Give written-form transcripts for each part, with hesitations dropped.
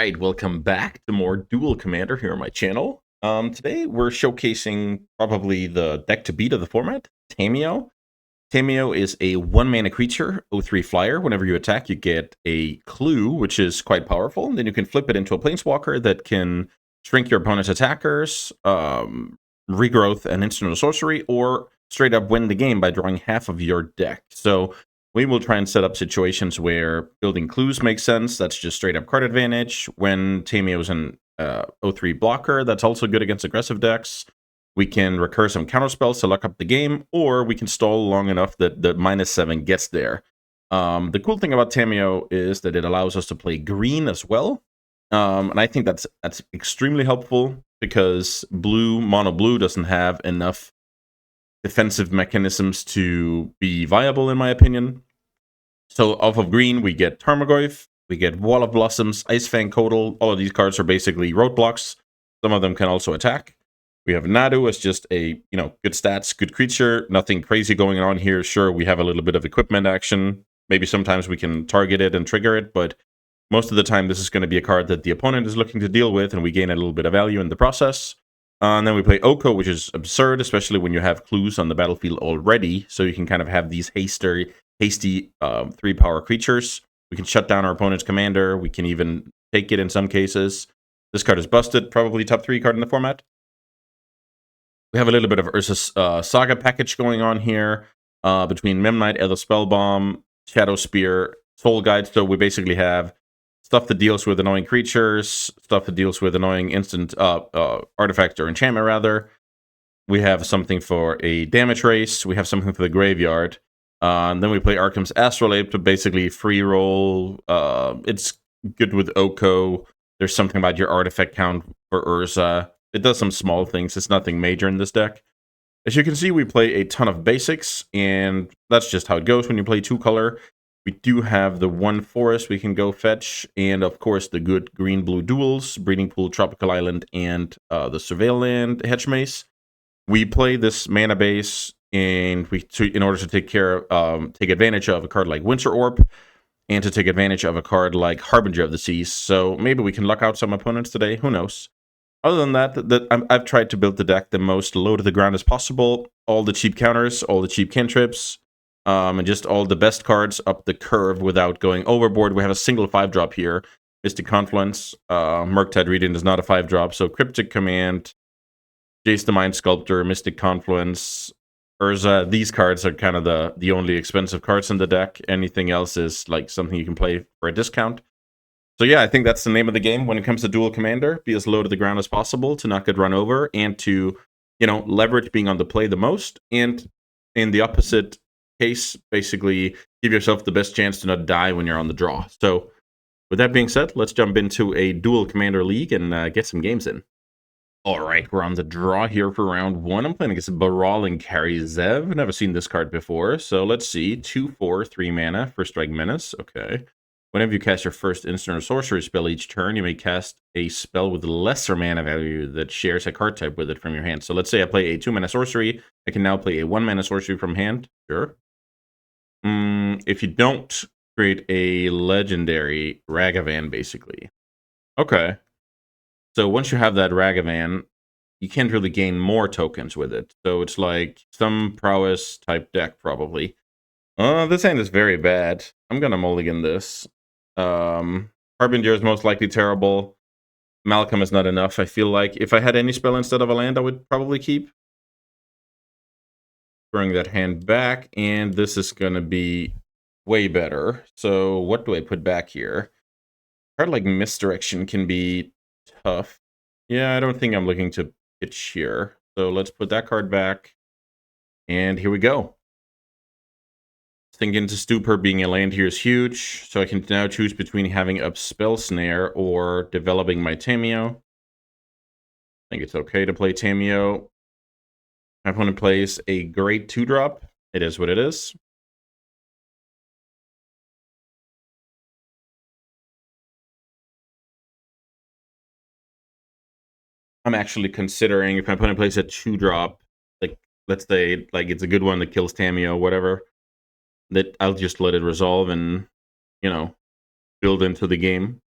right, welcome back to more Duel Commander here on my channel. Today we're showcasing probably the deck to beat of the format, Tamiyo. Tamiyo is a 1-mana creature, 0/3 flyer. Whenever you attack, you get a clue, which is quite powerful. And then you can flip it into a planeswalker that can shrink your opponent's attackers, regrowth an instant or sorcery, or straight up win the game by drawing half of your deck. So we will try and set up situations where building clues makes sense. That's just straight up card advantage. When Tamiyo is an 0/3 blocker, that's also good against aggressive decks. We can recur some counterspells to luck up the game, or we can stall long enough that the -7 gets there. The cool thing about Tamiyo is that it allows us to play green as well. And I think that's extremely helpful because mono blue doesn't have enough defensive mechanisms to be viable, in my opinion. So off of green, we get Tarmogoyf, we get Wall of Blossoms, Icefang Kotal. All of these cards are basically roadblocks. Some of them can also attack. We have Nadu as just a, good stats, good creature. Nothing crazy going on here. Sure, we have a little bit of equipment action. Maybe sometimes we can target it and trigger it, but most of the time this is going to be a card that the opponent is looking to deal with, and we gain a little bit of value in the process. And then we play Oko, which is absurd, especially when you have clues on the battlefield already. So you can kind of have these hasty 3-power creatures. We can shut down our opponent's commander. We can even take it in some cases. This card is busted, probably top 3 card in the format. We have a little bit of Urza's Saga package going on here between Memnite, Elder Spellbomb, Shadow Spear, Soul Guide. So we basically have stuff that deals with annoying creatures, stuff that deals with annoying instant artifact or enchantment, rather. We have something for a damage race. We have something for the graveyard. And then we play Arkham's Astrolabe to basically free roll. It's good with Oko. There's something about your artifact count for Urza. It does some small things. It's nothing major in this deck. As you can see, we play a ton of basics, and that's just how it goes when you play 2-color. We do have the 1 forest we can go fetch, and of course the good green-blue duels, Breeding Pool, Tropical Island, and the Surveil Land Hedge Maze. We play this mana base, and in order to take advantage of a card like Winter Orb, and to take advantage of a card like Harbinger of the Seas. So maybe we can luck out some opponents today. Who knows? Other than that, I've tried to build the deck the most low to the ground as possible. All the cheap counters, all the cheap cantrips, and just all the best cards up the curve without going overboard. We have a single 5-drop here. Mystic Confluence. Murktide Reading is not a 5-drop, so Cryptic Command, Jace the Mind Sculptor, Mystic Confluence, Urza. These cards are kind of the only expensive cards in the deck. Anything else is like something you can play for a discount. So yeah, I think that's the name of the game when it comes to Duel Commander. Be as low to the ground as possible to not get run over, and to, leverage being on the play the most. And in the opposite case, basically give yourself the best chance to not die when you're on the draw. So with that being said, let's jump into a Duel Commander League and get some games in. All right, we're on the draw here for round 1. I'm playing against Baral and Kari Zev. Never seen this card before. So let's see. 2/4, 3 mana, First Strike Menace. Okay. Whenever you cast your first instant or sorcery spell each turn, you may cast a spell with lesser mana value that shares a card type with it from your hand. So let's say I play a 2-mana sorcery. I can now play a 1-mana sorcery from hand. Sure. If you don't, create a legendary Ragavan, basically. Okay. So once you have that Ragavan, you can't really gain more tokens with it. So it's like some prowess type deck, probably. This hand is very bad. I'm gonna mulligan this. Harbinger is most likely terrible. Malcolm is not enough. I feel like if I had any spell instead of a land, I would probably keep. Throwing that hand back, and this is gonna be way better. So what do I put back here? A card like Misdirection can be tough. Yeah, I don't think I'm looking to pitch here. So let's put that card back. And here we go. Thinking to Stupor being a land here is huge, so I can now choose between having up Spell Snare or developing my Tamiyo. I think it's okay to play Tamiyo. My opponent plays a great 2-drop. It is what it is. I'm actually considering, if my opponent plays a 2-drop, like, let's say, like, it's a good one that kills Tamiyo, whatever, that I'll just let it resolve and, build into the game.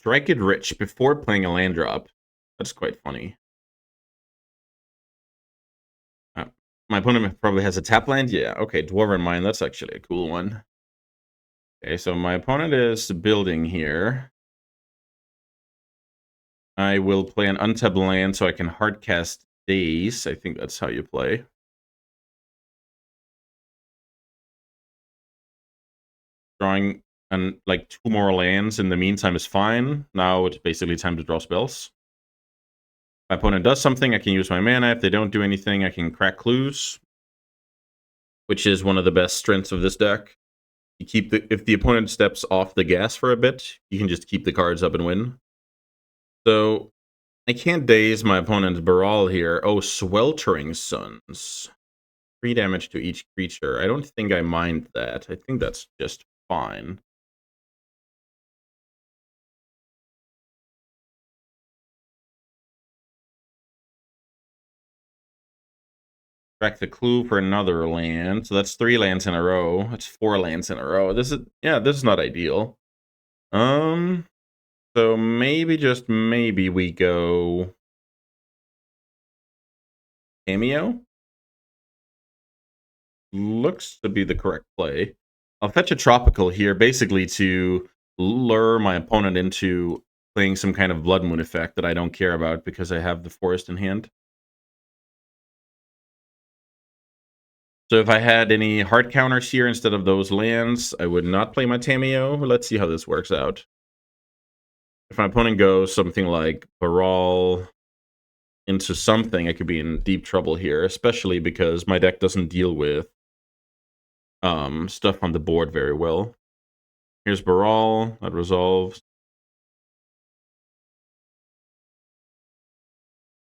Strike it rich before playing a land drop. That's quite funny. My opponent probably has a tap land. Yeah, okay, Dwarven Mine. That's actually a cool one. Okay, so my opponent is building here. I will play an untapped land so I can hardcast Daze. I think that's how you play. Drawing like 2 more lands in the meantime is fine. Now it's basically time to draw spells. My opponent does something, I can use my mana. If they don't do anything, I can crack clues, which is one of the best strengths of this deck. You keep if the opponent steps off the gas for a bit, you can just keep the cards up and win. So I can't daze my opponent's Baral here. Oh, Sweltering Suns. 3 damage to each creature. I don't think I mind that. I think that's just fine. Track the clue for another land. So that's 3 lands in a row. That's 4 lands in a row. This is not ideal. So maybe, just maybe, we go Cameo. Looks to be the correct play. I'll fetch a Tropical here, basically to lure my opponent into playing some kind of Blood Moon effect that I don't care about because I have the Forest in hand. So if I had any hard counters here instead of those lands, I would not play my Tameo. Let's see how this works out. If my opponent goes something like Baral into something, I could be in deep trouble here, especially because my deck doesn't deal with stuff on the board very well. Here's Baral, that resolves.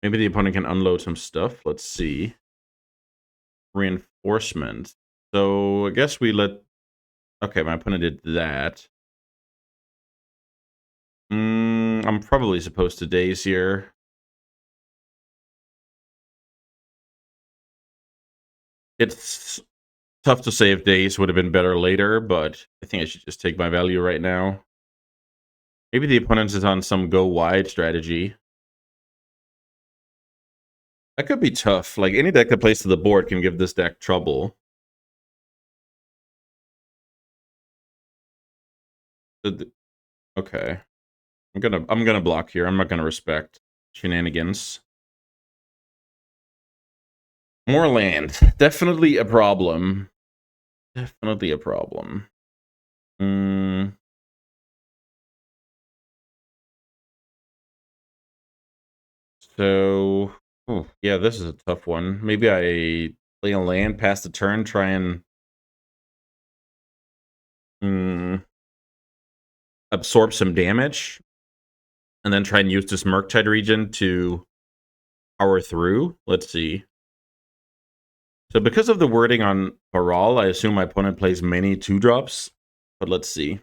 Maybe the opponent can unload some stuff. Let's see. Reinforcement. So I guess we let... Okay, my opponent did that. I'm probably supposed to daze here. It's tough to say if daze would have been better later, but I think I should just take my value right now. Maybe the opponent is on some go wide strategy. That could be tough. Like, any deck that plays to the board can give this deck trouble. Okay. I'm gonna block here. I'm not gonna respect shenanigans. More land. Definitely a problem. Definitely a problem. So, yeah, this is a tough one. Maybe I play a land, pass the turn, try and absorb some damage, and then try and use this Murktide region to power through. Let's see. So because of the wording on Baral, I assume my opponent plays many 2-drops, but let's see.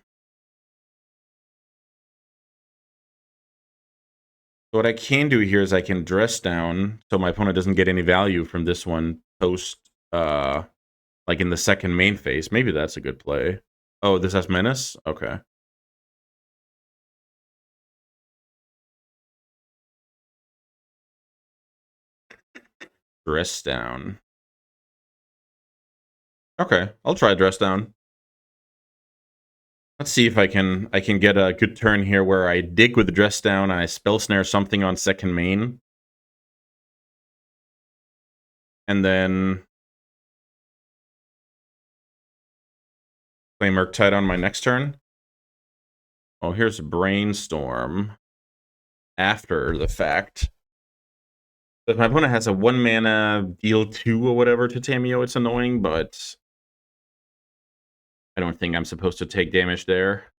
So what I can do here is I can dress down so my opponent doesn't get any value from this one post, like in the second main phase. Maybe that's a good play. Oh, this has Menace? Okay. Dress down. Okay, I'll try dress down. Let's see if I can get a good turn here where I dig with the dress down and I spell snare something on second main. And then play Murktide on my next turn. Oh, here's Brainstorm after the fact. If my opponent has a 1 mana deal 2 or whatever to Tameo, it's annoying, but I don't think I'm supposed to take damage there.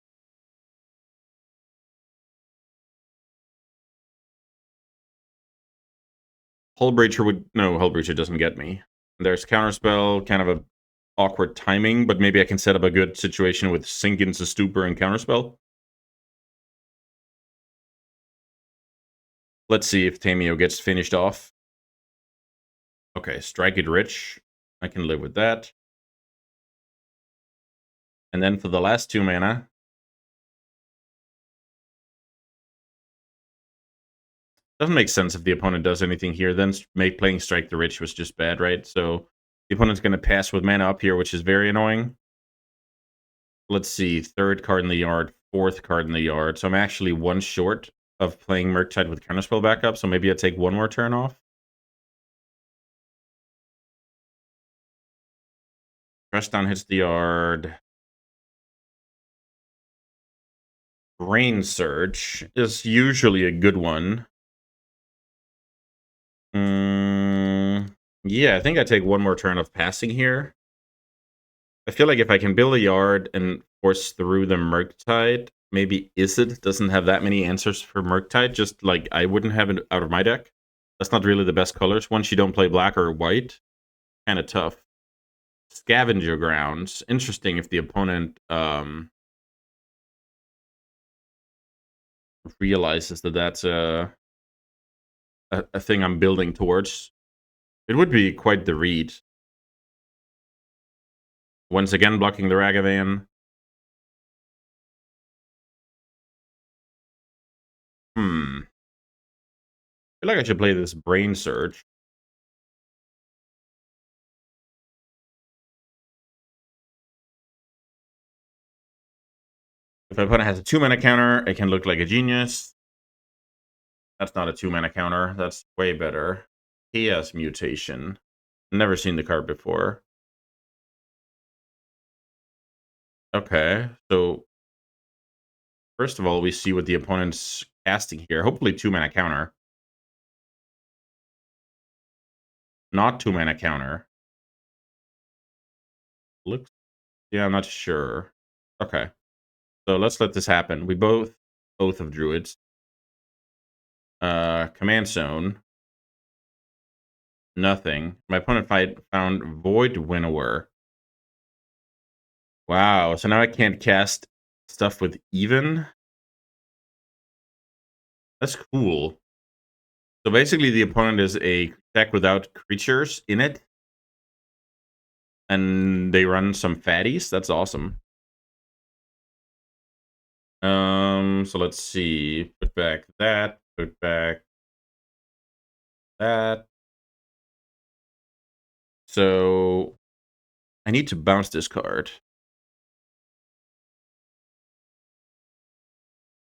Hullbreacher would... No, Hullbreacher doesn't get me. There's Counterspell, kind of a awkward timing, but maybe I can set up a good situation with Sink into Stupor and Counterspell. Let's see if Tameo gets finished off. Okay, Strike it rich. I can live with that. And then for the last 2 mana, Doesn't make sense if the opponent does anything here. Then playing Strike the Rich was just bad, right? So the opponent's going to pass with mana up here, which is very annoying. Let's see, third card in the yard, fourth card in the yard. So I'm actually one short of playing Murktide with Counterspell backup, so maybe I take one more turn off. Press down hits the yard. Brain Surge is usually a good one. Yeah, I think I take one more turn of passing here. I feel like if I can build a yard and force through the Murktide, maybe Izzet doesn't have that many answers for Murktide, just like I wouldn't have it out of my deck. That's not really the best colors. Once you don't play black or white, kind of tough. Scavenger Grounds. Interesting if the opponent realizes that that's a thing I'm building towards. It would be quite the read. Once again, blocking the Ragavan. I feel like I should play this Brain Surge. If my opponent has a 2-mana counter, it can look like a genius. That's not a 2-mana counter. That's way better. Chaos Mutation. Never seen the card before. Okay, so first of all, we see what the opponent's casting here. Hopefully 2-mana counter. Not 2-mana counter. Looks... yeah, I'm not sure. Okay, so let's let this happen. We both of Druids. Command Zone. Nothing. My opponent found Void Winnower. Wow, so now I can't cast stuff with even? That's cool. So basically the opponent is a deck without creatures in it. And they run some fatties. That's awesome. So let's see. Put back that. Put back that. So I need to bounce this card.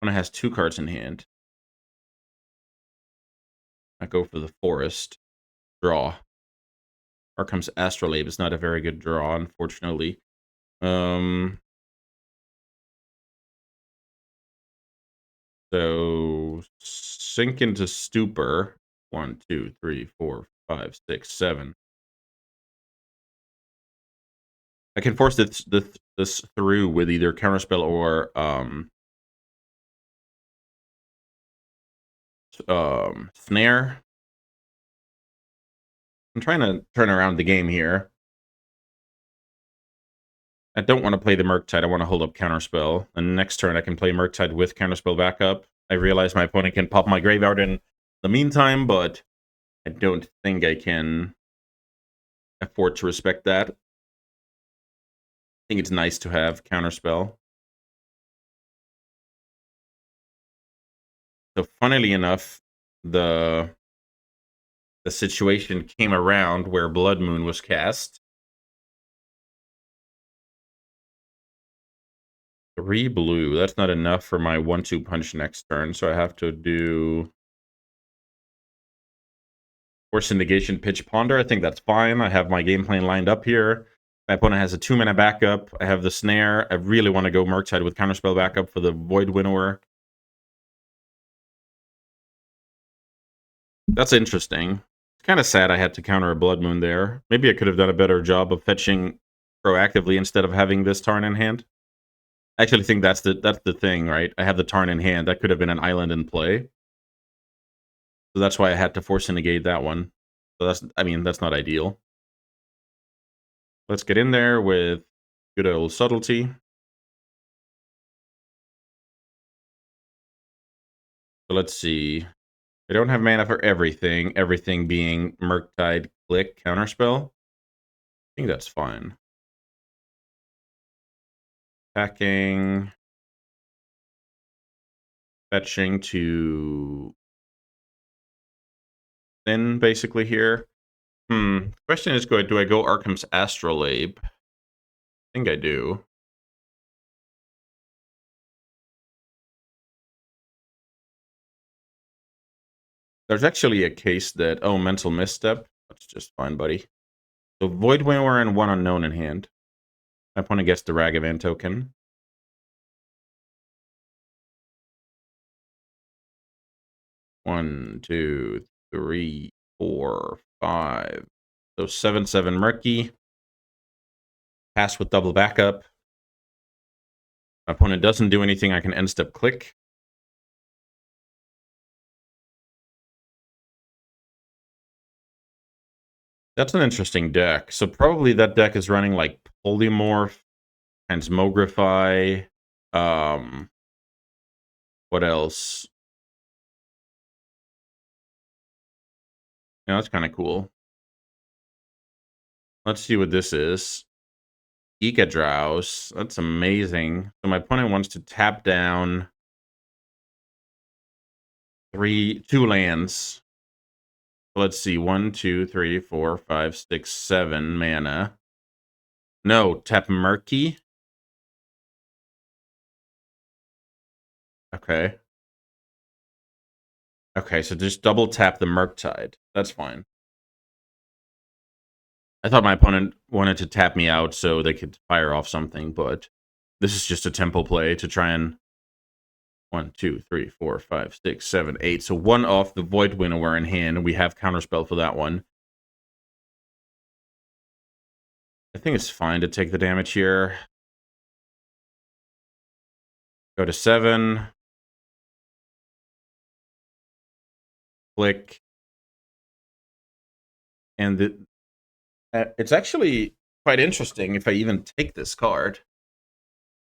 Opponent has 2 cards in hand. I go for the forest. Draw. Here comes Astrolabe. It's not a very good draw, unfortunately. So sink into stupor. 1, 2, 3, 4, 5, 6, 7. I can force this through with either counterspell or snare. I'm trying to turn around the game here. I don't want to play the Murktide. I want to hold up counterspell. And next turn I can play Murktide with counterspell backup. I realize my opponent can pop my graveyard in the meantime, but I don't think I can afford to respect that. I think it's nice to have counterspell. So funnily enough, the situation came around where Blood Moon was cast. 3 blue. That's not enough for my 1-2 punch next turn, so I have to do Force Negation, Pitch Ponder. I think that's fine. I have my game plan lined up here. My opponent has a 2-mana backup. I have the Snare. I really want to go Murktide with Counterspell backup for the Void Winnower. That's interesting. It's kind of sad I had to counter a Blood Moon there. Maybe I could have done a better job of fetching proactively instead of having this Tarn in hand. I actually think that's the thing, right? I have the Tarn in hand. That could have been an island in play. So that's why I had to force negate that one. So that's not ideal. Let's get in there with good old subtlety. So let's see. I don't have mana for everything. Everything being Murktide, Click, Counterspell. I think that's fine. Attacking. Fetching to thin, basically, here. Question is, do I go Arkham's Astrolabe? I think I do. There's actually a case that... Oh, Mental Misstep. That's just fine, buddy. So Void Winnower and 1 Unknown in hand. My opponent gets the Ragavan token. One, two, three, 4, 5. So 7/7 Murky. Pass with double backup. My opponent doesn't do anything. I can end step click. That's an interesting deck. So probably that deck is running like Polymorph, Transmogrify. What else? Yeah, that's kind of cool. Let's see what this is. Drowse. That's amazing. So my opponent wants to tap down 2 lands. Let's see. 1, 2, 3, 4, 5, 6, 7 mana. No, tap Murky. Okay. Okay, so just double tap the Murktide. That's fine. I thought my opponent wanted to tap me out so they could fire off something, but this is just a tempo play to try and... 1, 2, 3, 4, 5, 6, 7, 8. So 1 off the Void Winnower in hand, and we have Counterspell for that one. I think it's fine to take the damage here. Go to 7. Click. And it's actually quite interesting if I even take this card.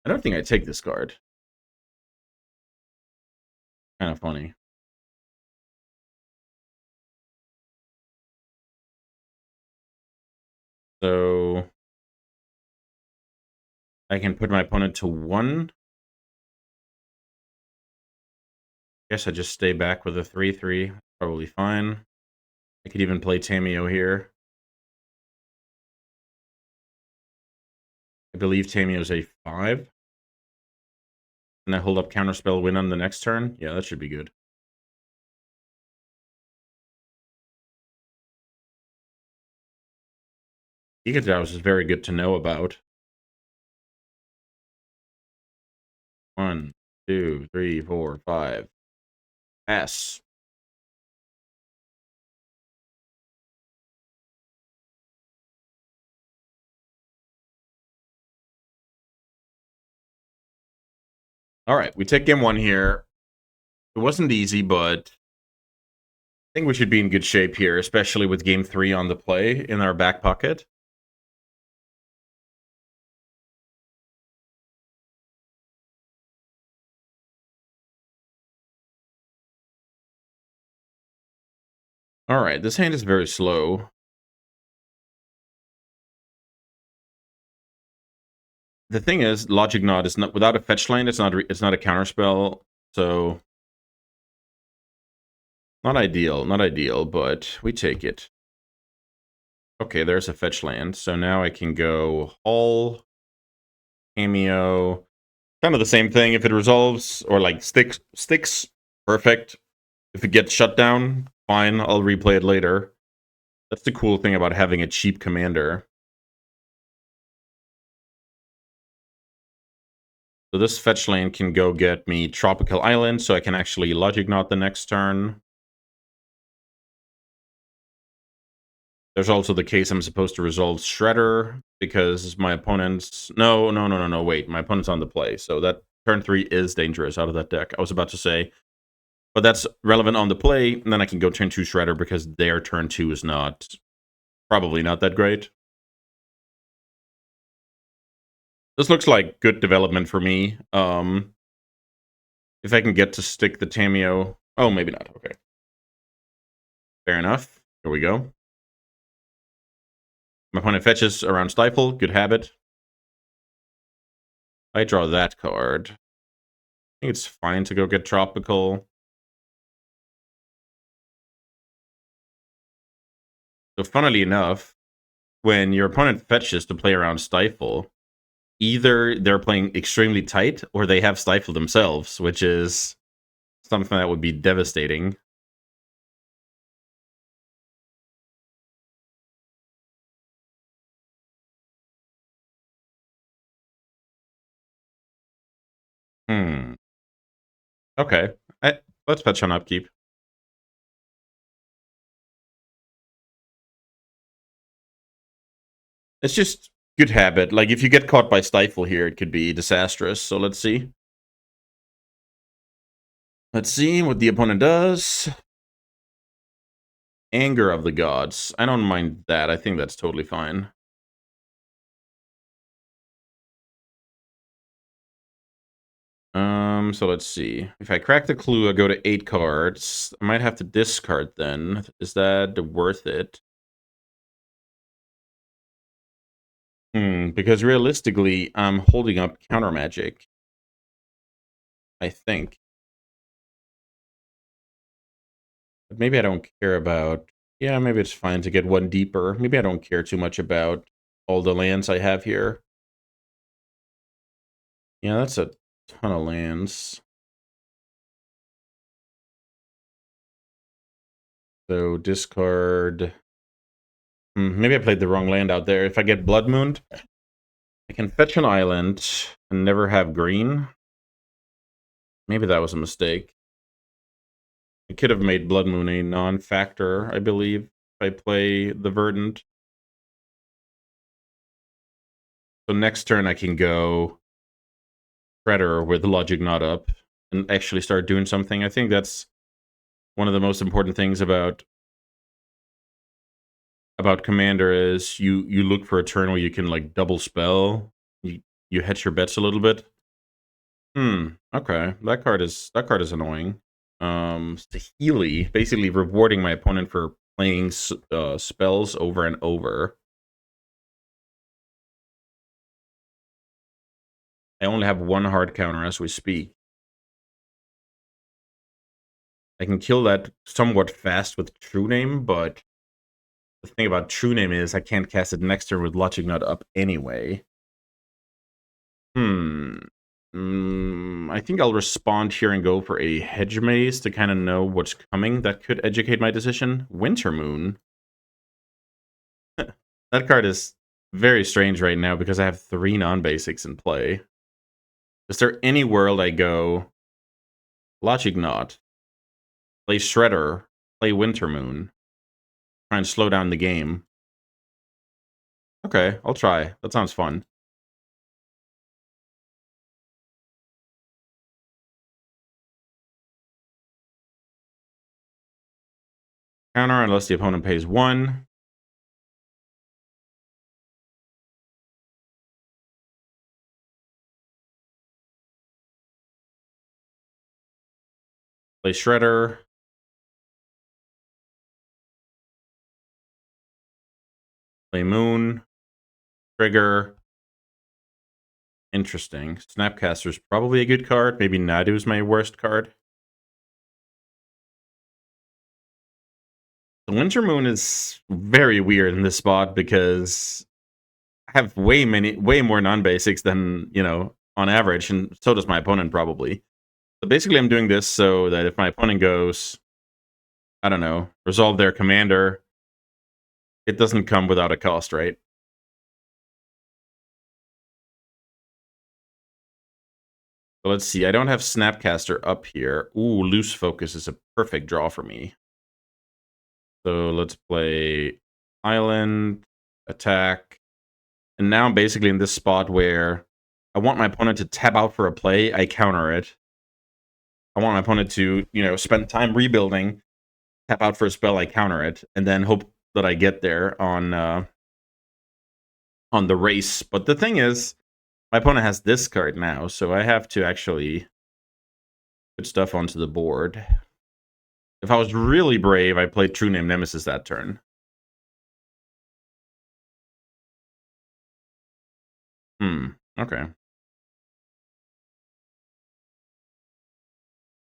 I don't think I take this card. Kind of funny. So I can put my opponent to 1. Guess I just stay back with a 3/3. Probably fine. I could even play Tameo here. I believe Tameo's a 5. And I hold up Counterspell, win on the next turn? Yeah, that should be good. Drowse is very good to know about. 1, 2, 3, 4, 5. S. All right, we take game 1 here. It wasn't easy, but I think we should be in good shape here, especially with game 3 on the play in our back pocket. All right, this hand is very slow. The thing is, Logic Knot is not without a fetch land. It's not a counterspell, so not ideal, but we take it. Okay, there's a fetch land. So now I can go Hull, Cameo, kind of the same thing. If it resolves or like sticks, perfect. If it gets shut down, fine. I'll replay it later. That's the cool thing about having a cheap commander. So this fetch land can go get me Tropical Island, so I can actually Logic Knot the next turn. There's also the case I'm supposed to resolve Shredder, because my opponent's... No, wait. My opponent's on the play, so that turn 3 is dangerous out of that deck. I was about to say. But that's relevant on the play, and then I can go turn 2 Shredder, because their turn 2 is probably not that great. This looks like good development for me. If I can get to stick the Tameo... Oh, maybe not. Okay. Fair enough. Here we go. My opponent fetches around Stifle. Good habit. I draw that card. I think it's fine to go get Tropical. So funnily enough, when your opponent fetches to play around Stifle, either they're playing extremely tight or they have Stifle themselves, which is something that would be devastating. Hmm. Okay. Let's fetch on upkeep. It's just good habit. Like, if you get caught by Stifle here, it could be disastrous. So let's see. Let's see what the opponent does. Anger of the Gods. I don't mind that. I think that's totally fine. So let's see. If I crack the clue, I go to 8 cards. I might have to discard then. Is that worth it? Because realistically, I'm holding up counter magic. I think. But maybe I don't care about... Yeah, maybe it's fine to get one deeper. Maybe I don't care too much about all the lands I have here. Yeah, that's a ton of lands. So discard... maybe I played the wrong land out there. If I get Blood Mooned, I can fetch an island and never have green. Maybe that was a mistake. I could have made Blood Moon a non-factor, I believe, if I play the Verdant. So next turn I can go Predator with Logic Not Up and actually start doing something. I think that's one of the most important things about Commander is you look for a turn where you can like double spell. You hedge your bets a little bit. Okay. That card is annoying. Healy, basically rewarding my opponent for playing spells over and over. I only have one hard counter as we speak. I can kill that somewhat fast with True Name, but the thing about True Name is I can't cast it next turn with Logic Nut up anyway. I think I'll respond here and go for a Hedge Maze to kind of know what's coming. That could educate my decision. Winter Moon. That card is very strange right now because I have 3 non-basics in play. Is there any world I go Logic Knot, play Shredder, play Winter Moon, try and slow down the game? Okay, I'll try. That sounds fun. Counter unless the opponent pays 1. Play Shredder. Play Moon. Trigger. Interesting. Snapcaster's probably a good card. Maybe Nadu's my worst card. The Winter Moon is very weird in this spot because I have way more non-basics than, on average, and so does my opponent probably. So basically I'm doing this so that if my opponent goes, I don't know, resolve their commander, it doesn't come without a cost, right? So let's see, I don't have Snapcaster up here. Ooh, Loose Focus is a perfect draw for me. So let's play Island, attack. And now I'm basically in this spot where I want my opponent to tap out for a play, I counter it. I want my opponent to, spend time rebuilding, tap out for a spell, I counter it, and then hope that I get there on the race. But the thing is, my opponent has this card now, so I have to actually put stuff onto the board. If I was really brave, I played True Name Nemesis that turn. Okay.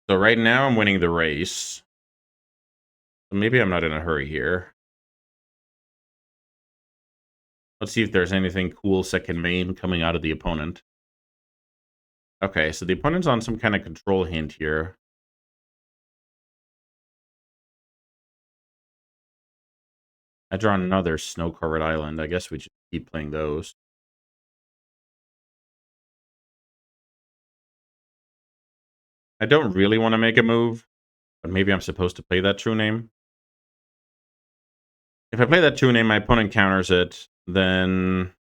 So right now I'm winning the race. So maybe I'm not in a hurry here. Let's see if there's anything cool second main coming out of the opponent. Okay, so the opponent's on some kind of control hint here. I draw another snow-covered island. I guess we should keep playing those. I don't really want to make a move, but maybe I'm supposed to play that true name. If I play that true name, my opponent counters it, then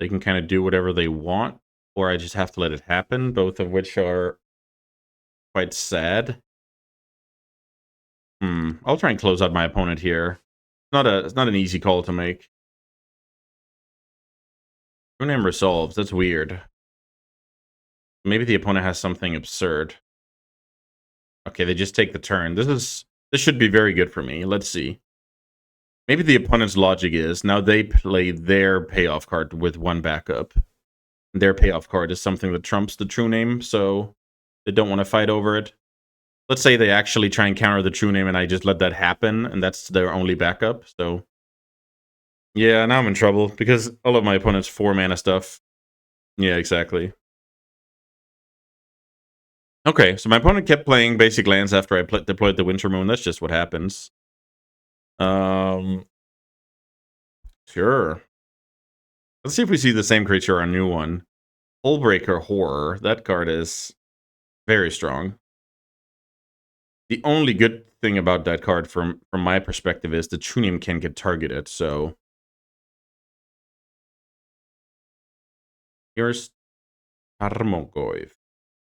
they can kind of do whatever they want, or I just have to let it happen, both of which are quite sad. I'll try and close out my opponent here. It's not an easy call to make. True name resolves. That's weird. Maybe the opponent has something absurd. Okay, they just take the turn. This should be very good for me. Let's see. Maybe the opponent's logic is now they play their payoff card with one backup. Their payoff card is something that trumps the true name, so they don't want to fight over it. Let's say they actually try and counter the true name and I just let that happen, and that's their only backup, so... Yeah, now I'm in trouble, because all of my opponent's 4-mana stuff. Yeah, exactly. Okay, so my opponent kept playing basic lands after I deployed the Winter Moon. That's just what happens. Sure. Let's see if we see the same creature on a new one. Hullbreaker Horror. That card is very strong. The only good thing about that card from my perspective is the true name can get targeted, so... Here's Tarmogoyf.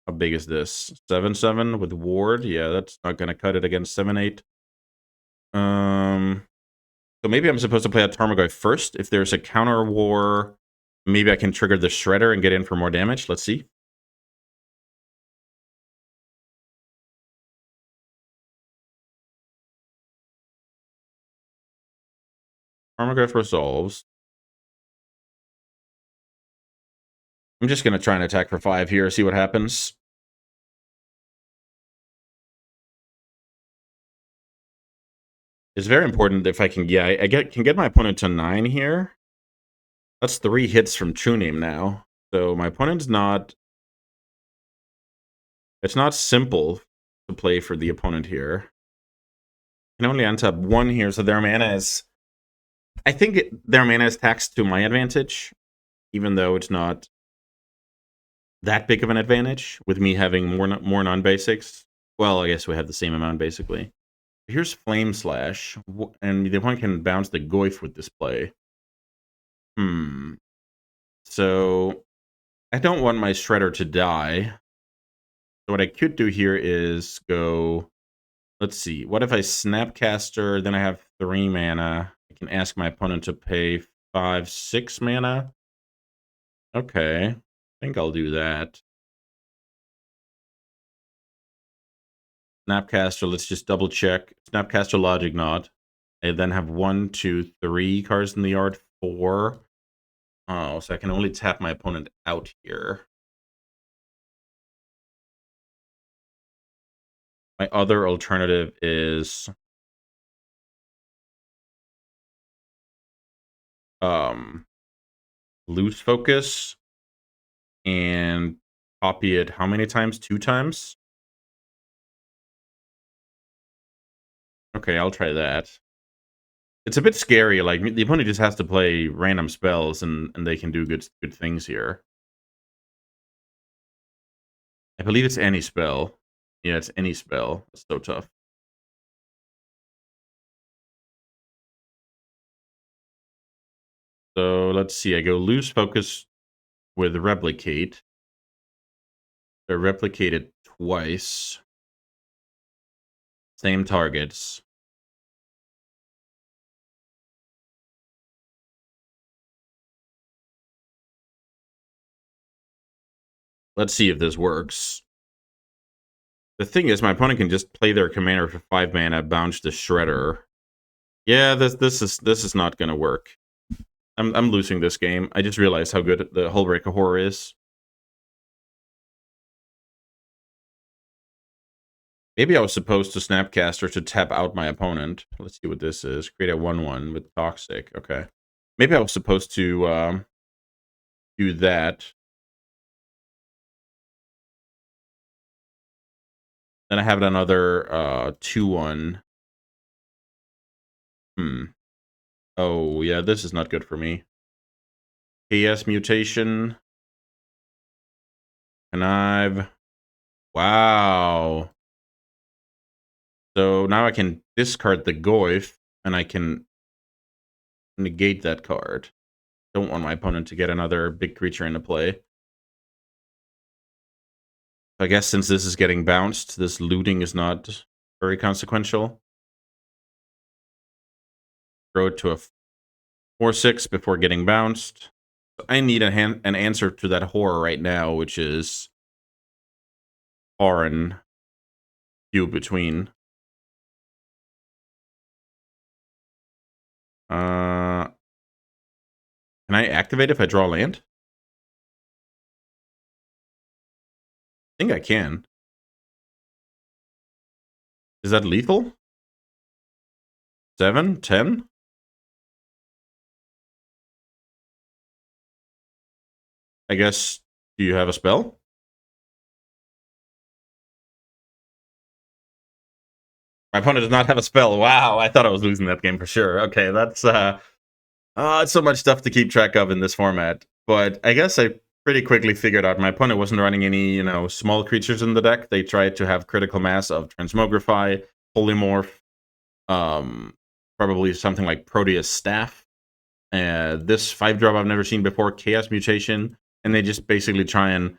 How big is this? 7/7 with Ward? Yeah, that's not going to cut it against 7/8. So maybe I'm supposed to play a Tarmogoyf first. If there's a counter war, maybe I can trigger the Shredder and get in for more damage. Let's see. Tarmogoyf resolves. I'm just going to try and attack for 5 here, see what happens. It's very important if I can... Yeah, I can get my opponent to 9 here. That's 3 hits from True Name now. So my opponent's not... It's not simple to play for the opponent here. I can only untap 1 here, so their mana is... I think their mana is taxed to my advantage, even though it's not that big of an advantage, with me having more non-basics. Well, I guess we have the same amount, basically. Here's Flame Slash, and the opponent can bounce the Goyf with this play. So, I don't want my Shredder to die. So what I could do here is go... Let's see, what if I Snapcaster, then I have 3 mana. I can ask my opponent to pay 5, 6 mana. Okay, I think I'll do that. Snapcaster, let's just double check. Snapcaster Logic Knot. I then have 1, 2, 3 cards in the yard. 4. Oh, so I can only tap my opponent out here. My other alternative is... Loose Focus. And copy it how many times? 2 times? Okay, I'll try that. It's a bit scary, like, the opponent just has to play random spells, and they can do good things here. I believe it's any spell. Yeah, it's any spell. It's so tough. So, let's see, I go Loose Focus with Replicate. I replicate it twice. Same targets. Let's see if this works. The thing is, my opponent can just play their commander for 5 mana, bounce the Shredder. Yeah, this is not gonna work. I'm losing this game. I just realized how good the Hullbreaker Horror is. Maybe I was supposed to Snapcaster to tap out my opponent. Let's see what this is. Create a 1/1 with Toxic. Okay. Maybe I was supposed to do that. Then I have another 2/1. Oh, yeah, this is not good for me. KS mutation. Connive. Wow. So now I can discard the Goyf, and I can negate that card. Don't want my opponent to get another big creature into play. I guess since this is getting bounced, this looting is not very consequential. Throw it to a 4/6 before getting bounced. So I need an answer to that horror right now, which is foreign few between. Can I activate if I draw land? I think I can. Is that lethal? 7, 10? I guess, do you have a spell? My opponent does not have a spell. Wow, I thought I was losing that game for sure. Okay, that's so much stuff to keep track of in this format. But I guess I pretty quickly figured out my opponent wasn't running any, small creatures in the deck. They tried to have critical mass of Transmogrify, Polymorph, probably something like Proteus Staff. This 5-drop I've never seen before, Chaos Mutation, and they just basically try and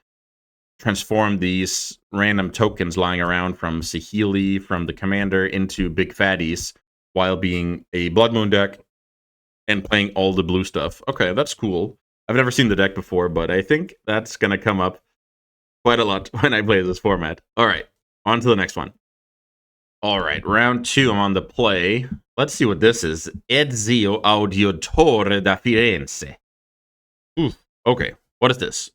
transform these random tokens lying around from Saheeli, from the commander, into big fatties while being a Blood Moon deck and playing all the blue stuff. Okay, that's cool. I've never seen the deck before, but I think that's going to come up quite a lot when I play this format. All right, on to the next one. All right, round 2, I'm on the play. Let's see what this is. Ezio Audiotore da Firenze. Ooh, okay, what is this?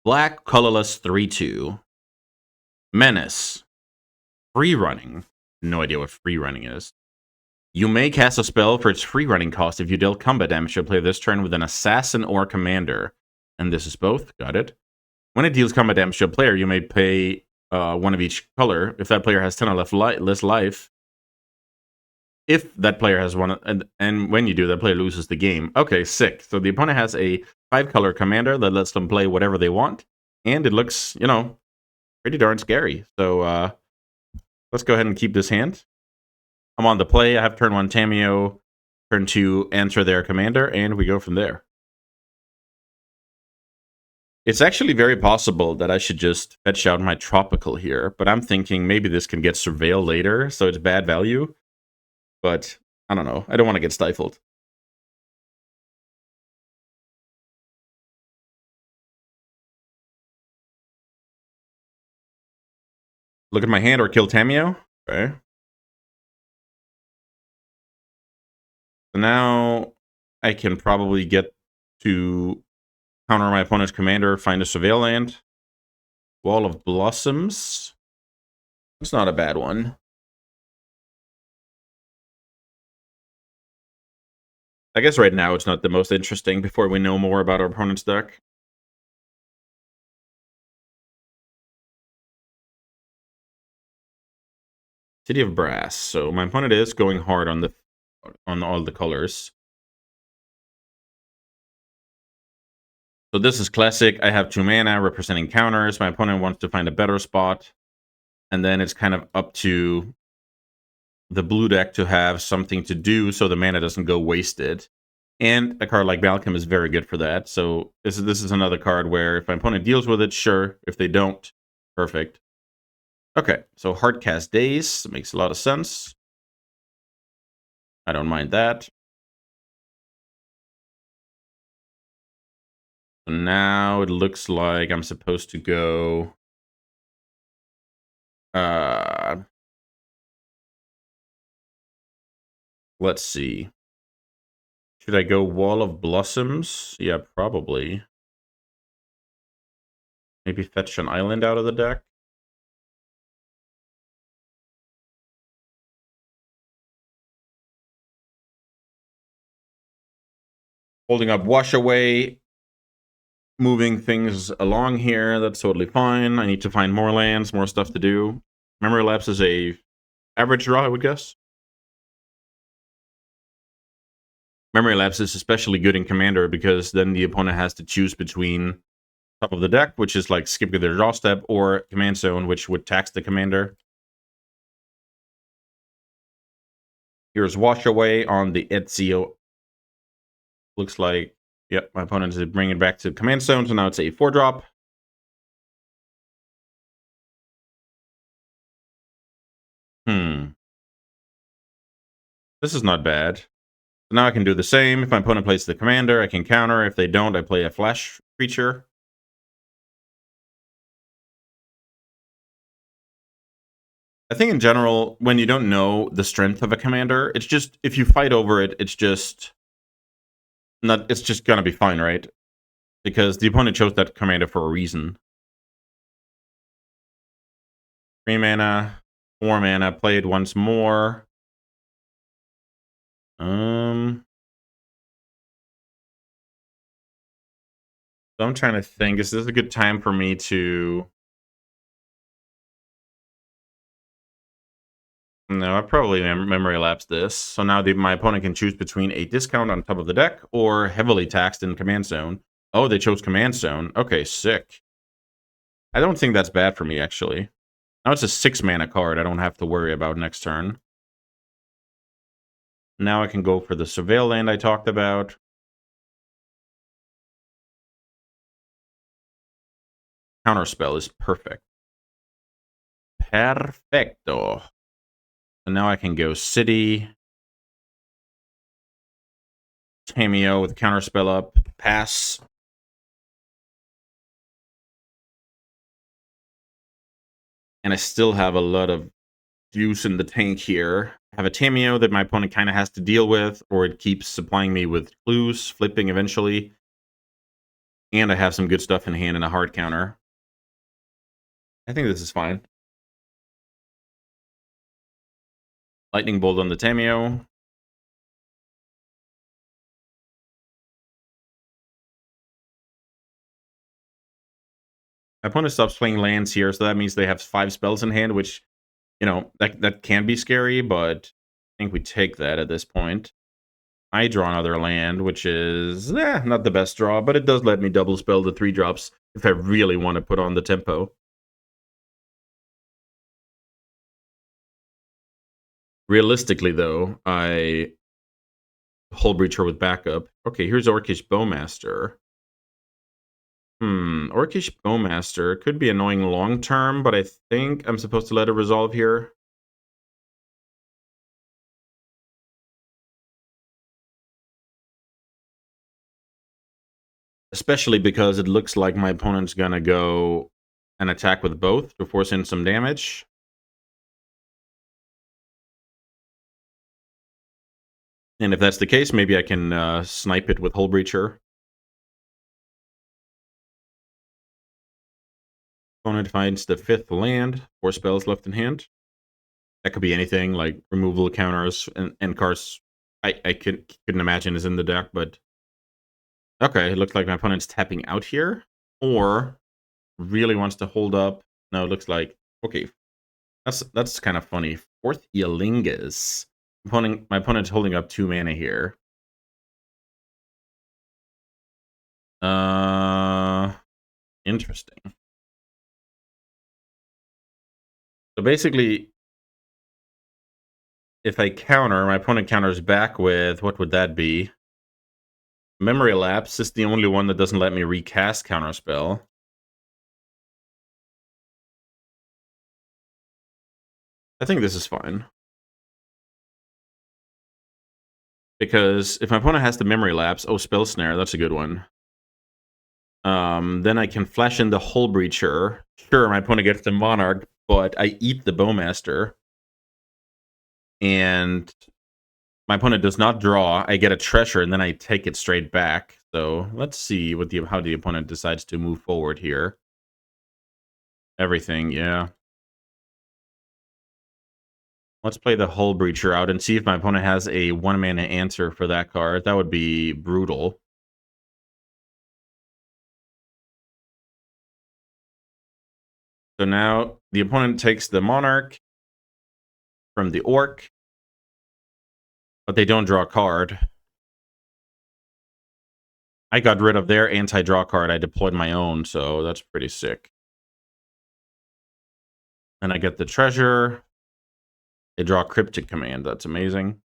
Black, colorless, 3/2. Menace. Free running. No idea what free running is. You may cast a spell for its free running cost if you deal combat damage to a player this turn with an assassin or commander. And this is both. Got it. When it deals combat damage to a player, you may pay one of each color. If that player has 10 or less life, if that player has one, and when you do, that player loses the game. Okay, sick. So the opponent has a 5-color commander that lets them play whatever they want. And it looks, pretty darn scary. So let's go ahead and keep this hand. I'm on the play. I have turn 1 Tamiyo, turn 2 answer their commander, and we go from there. It's actually very possible that I should just fetch out my Tropical here, but I'm thinking maybe this can get Surveil later, so it's bad value. But I don't know. I don't want to get stifled. Look at my hand or kill Tamiyo. Okay. So now I can probably get to counter my opponent's commander, find a Surveil land. Wall of Blossoms. It's not a bad one. I guess right now it's not the most interesting before we know more about our opponent's deck. City of Brass. So my opponent is going hard on all the colors. So this is classic. I have 2 mana representing counters. My opponent wants to find a better spot. And then it's kind of up to the blue deck to have something to do so the mana doesn't go wasted. And a card like Malcolm is very good for that. So this is another card where if my opponent deals with it, sure. If they don't, perfect. Okay, so Hardcast Days makes a lot of sense. I don't mind that. So now it looks like I'm supposed to go... let's see. Should I go Wall of Blossoms? Yeah, probably. Maybe fetch an island out of the deck. Holding up Wash Away, moving things along here. That's totally fine. I need to find more lands, more stuff to do. Memory Lapse is a average draw, I would guess. Memory Lapse is especially good in Commander because then the opponent has to choose between top of the deck, which is like skipping their draw step, or Command Zone, which would tax the commander. Here's Wash Away on the Ezio. Looks like, yep, my opponent is bringing it back to Command Zone, so now it's a 4-drop. This is not bad. So now I can do the same. If my opponent plays the commander, I can counter. If they don't, I play a flash creature. I think in general, when you don't know the strength of a commander, it's just, if you fight over it, it's just gonna be fine, right? Because the opponent chose that commander for a reason. 3 mana, 4 mana, play it once more. So I'm trying to think, is this a good time for me to... No, I probably memory lapse this. So now my opponent can choose between a discount on top of the deck or heavily taxed in Command Zone. Oh, they chose Command Zone. Okay, sick. I don't think that's bad for me, actually. Now it's a 6 mana card I don't have to worry about next turn. Now I can go for the Surveil land I talked about. Counterspell is perfect. Perfecto. And now I can go City. Cameo with Counterspell up. Pass. And I still have a lot of juice in the tank here. I have a Tameo that my opponent kind of has to deal with, or it keeps supplying me with clues, flipping eventually. And I have some good stuff in hand and a hard counter. I think this is fine. Lightning Bolt on the Tameo. My opponent stops playing lands here, so that means they have 5 spells in hand, which, you know, that can be scary, but I think we take that at this point. I draw another land, which is not the best draw, but it does let me double spell the 3 drops if I really want to put on the tempo. Realistically, though, I Hull Breacher with backup. Okay, here's Orcish Bowmaster. Orcish Bowmaster could be annoying long term, but I think I'm supposed to let it resolve here. Especially because it looks like my opponent's gonna go and attack with both to force in some damage. And if that's the case, maybe I can snipe it with Hull Breacher. Opponent finds the 5th land, 4 spells left in hand. That could be anything, like removal counters and cards I couldn't imagine is in the deck, but... Okay, it looks like my opponent's tapping out here, or really wants to hold up. No, it looks like... Okay, that's kind of funny. 4th Ealingas. My opponent's holding up 2 mana here. Interesting. So basically, if I counter, my opponent counters back with, what would that be? Memory Lapse is the only one that doesn't let me recast Counterspell. I think this is fine. Because if my opponent has the Memory Lapse, oh, Spell Snare, that's a good one. Then I can flash in the Hull Breacher. Sure, my opponent gets the Monarch, but I eat the Bowmaster. And my opponent does not draw. I get a Treasure, and then I take it straight back. So let's see how the opponent decides to move forward here. Everything, yeah. Let's play the Hull Breacher out and see if my opponent has a 1 mana answer for that card. That would be brutal. So now the opponent takes the Monarch from the Orc, but they don't draw a card. I got rid of their anti-draw card. I deployed my own, so that's pretty sick. And I get the treasure. They draw Cryptic Command. That's amazing.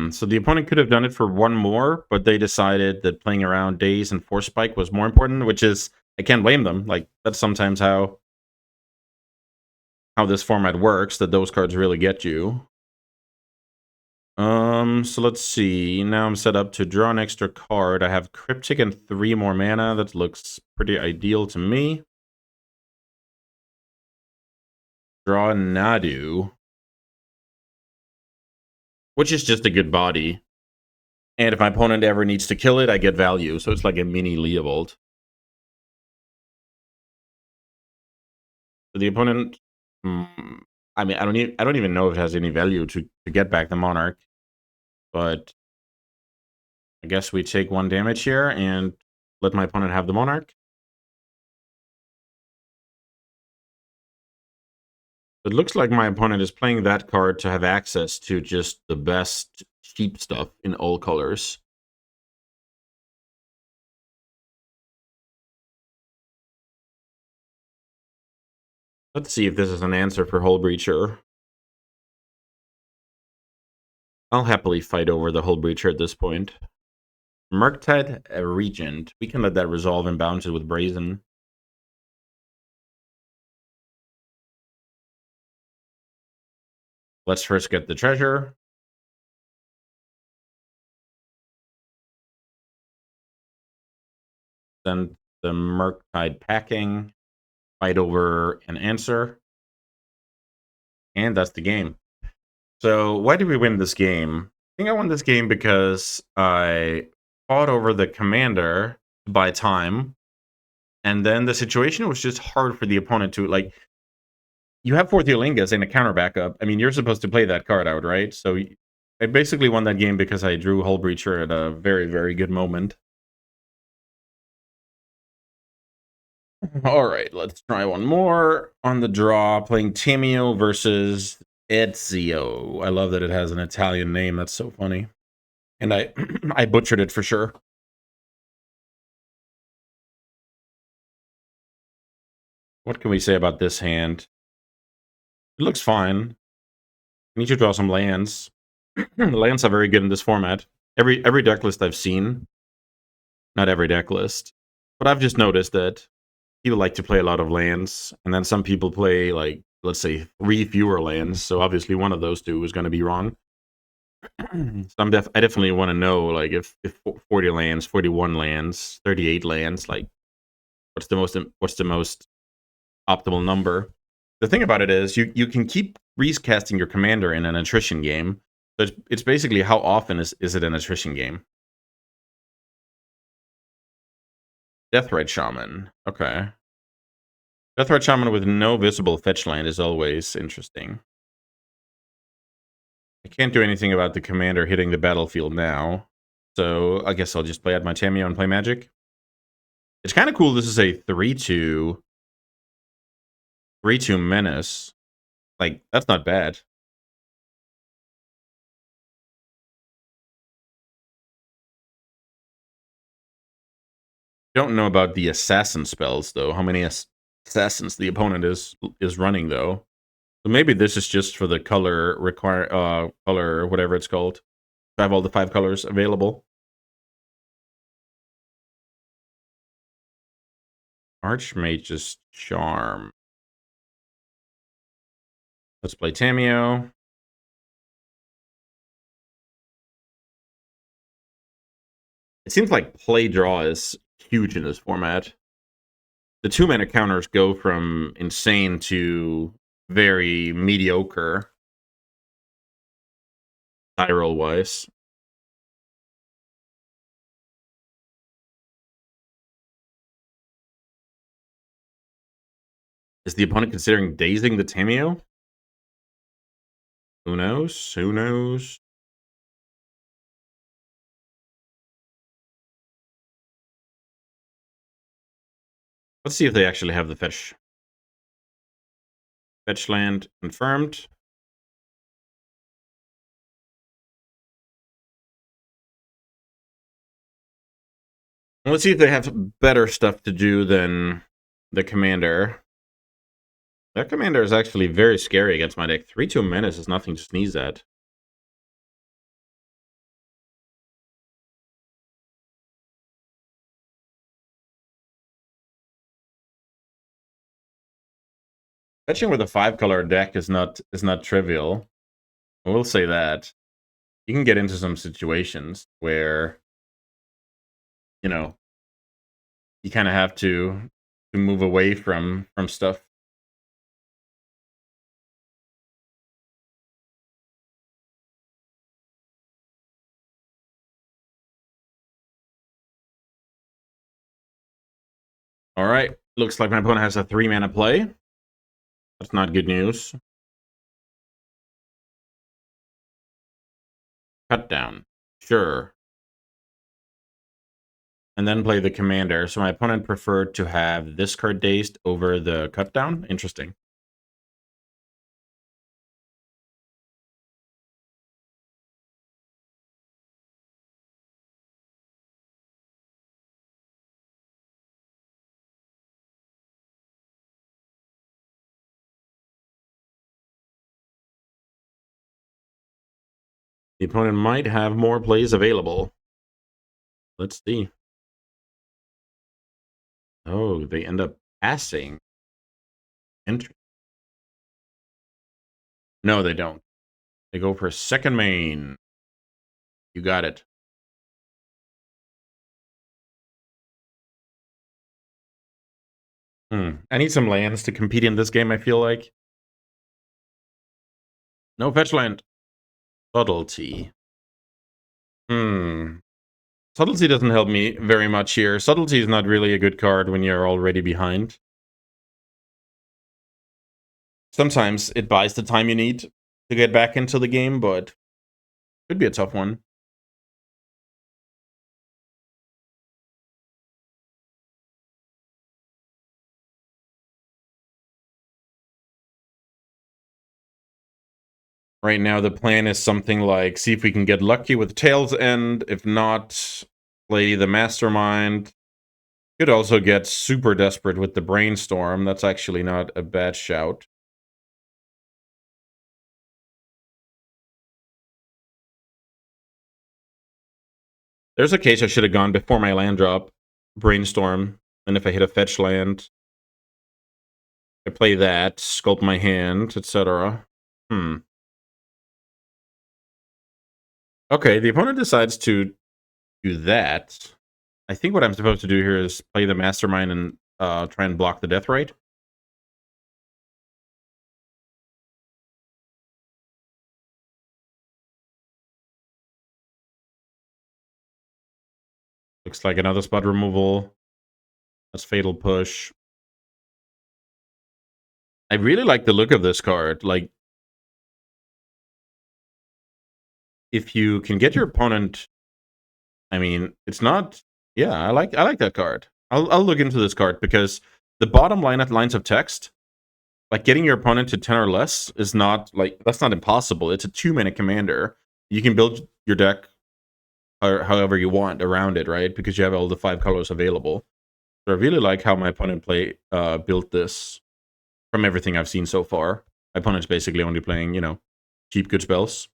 So the opponent could have done it for one more, but they decided that playing around Daze and Force Spike was more important, which is, I can't blame them. Like, that's sometimes how this format works, that those cards really get you. So let's see. Now I'm set up to draw an extra card. I have Cryptic and 3 more mana. That looks pretty ideal to me. Draw Nadu, which is just a good body. And if my opponent ever needs to kill it, I get value. So it's like a mini Leovold. So the opponent, I mean, I don't even know if it has any value to get back the Monarch, but I guess we take 1 damage here and let my opponent have the Monarch. It looks like my opponent is playing that card to have access to just the best cheap stuff in all colors. Let's see if this is an answer for Hull Breacher. I'll happily fight over the Hull Breacher at this point. Murktide Regent. We can let that resolve and bounce it with Brazen. Let's first get the treasure. Then the Murktide packing. Fight over an answer. And that's the game. So why did we win this game? I think I won this game because I fought over the commander to buy time. And then the situation was just hard for the opponent to, like, you have 4 Theolingas and a counter backup. I mean, you're supposed to play that card out, right? So I basically won that game because I drew Hull Breacher at a very, very good moment. All right, let's try one more on the draw. Playing Tamio versus Ezio. I love that it has an Italian name. That's so funny. And I I butchered it for sure. What can we say about this hand? It looks fine. I need to draw some lands. The lands are very good in this format. Every deck list I've seen, not every deck list, but I've just noticed that people like to play a lot of lands, and then some people play, like, let's say 3 fewer lands. So obviously one of those 2 is going to be wrong. So I definitely want to know, like, if 40 lands, 41 lands, 38 lands, like, what's the most optimal number. The thing about it is you can keep recasting your commander in an attrition game. So it's basically how often is it an attrition game? Deathrite Shaman. Okay. Deathrite Shaman with no visible fetch land is always interesting. I can't do anything about the commander hitting the battlefield now. So I guess I'll just play out my Tamio and play Magic. It's kind of cool this is a 3/2 menace. Like, that's not bad. Don't know about the assassin spells though. How many assassins the opponent is running though. So maybe this is just for the color color whatever it's called. To have all the 5 colors available. Archmage's Charm. Let's play Tamio. It seems like play draw is huge in this format. The 2 mana counters go from insane to very mediocre die roll wise. Is the opponent considering dazing the Tamio? Who knows? Who knows? Let's see if they actually have the fetch land confirmed. Let's see if they have better stuff to do than the commander. That commander is actually very scary against my deck. 3-2 menace is nothing to sneeze at. Fetching with a 5-color deck is not trivial. I will say that. You can get into some situations where, you know, you kind of have to move away from stuff. All right, looks like my opponent has a 3-mana play. That's not good news. Cut down, sure. And then play the commander. So my opponent preferred to have this card dazed over the cut down. Interesting. The opponent might have more plays available. Let's see. Oh, they end up passing. No, they don't. They go for a second main. You got it. I need some lands to compete in this game, I feel like. No fetch land. Subtlety. Subtlety doesn't help me very much here. Subtlety is not really a good card when you're already behind. Sometimes it buys the time you need to get back into the game, but could be a tough one. Right now, the plan is something like, see if we can get lucky with Tail's End. If not, play the Mastermind. Could also get super desperate with the Brainstorm. That's actually not a bad shout. There's a case I should have gone before my land drop. Brainstorm. And if I hit a fetch land, I play that, sculpt my hand, etc. Okay, the opponent decides to do that. I think what I'm supposed to do here is play the Mastermind and try and block the Deathrite. Looks like another spot removal. That's Fatal Push. I really like the look of this card. Like, if you can get your opponent, I mean, it's not. Yeah, I like that card. I'll look into this card because the bottom line at lines of text, like getting your opponent to 10 or less, is not like that's not impossible. It's a 2-minute commander. You can build your deck however you want around it, right? Because you have all the 5 colors available. So I really like how my opponent built this from everything I've seen so far. My opponent's basically only playing, cheap good spells.